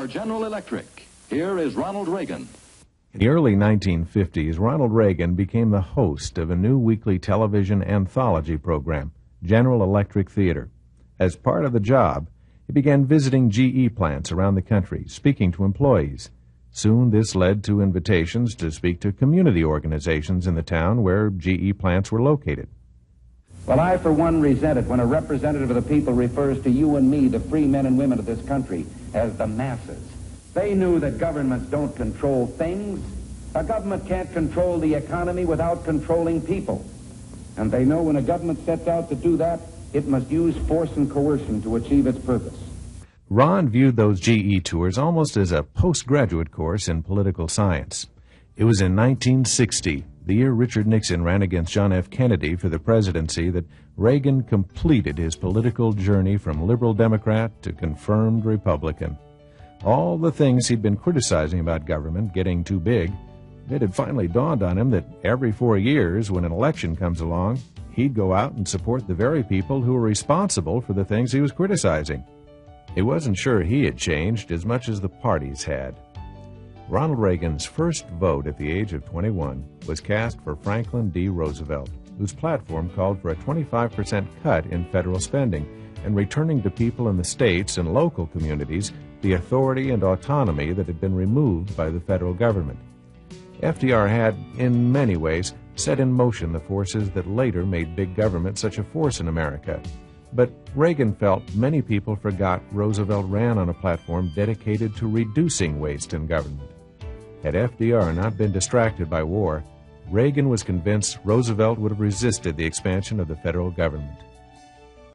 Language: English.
For General Electric, here is Ronald Reagan. In the early 1950s, Ronald Reagan became the host of a new weekly television anthology program, General Electric Theater. As part of the job, he began visiting GE plants around the country, speaking to employees. Soon this led to invitations to speak to community organizations in the town where GE plants were located. Well, I, for one, resent it when a representative of the people refers to you and me, the free men and women of this country, as the masses. They knew that governments don't control things. A government can't control the economy without controlling people. And they know when a government sets out to do that, it must use force and coercion to achieve its purpose. Ron viewed those GE tours almost as a postgraduate course in political science. It was in 1960, the year Richard Nixon ran against John F. Kennedy for the presidency, that Reagan completed his political journey from liberal Democrat to confirmed Republican. All the things he'd been criticizing about government getting too big, it had finally dawned on him that every 4 years, when an election comes along, he'd go out and support the very people who were responsible for the things he was criticizing. He wasn't sure he had changed as much as the parties had. Ronald Reagan's first vote at the age of 21 was cast for Franklin D. Roosevelt, whose platform called for a 25% cut in federal spending and returning to people in the states and local communities the authority and autonomy that had been removed by the federal government. FDR had, in many ways, set in motion the forces that later made big government such a force in America. But Reagan felt many people forgot Roosevelt ran on a platform dedicated to reducing waste in government. Had FDR not been distracted by war, Reagan was convinced Roosevelt would have resisted the expansion of the federal government.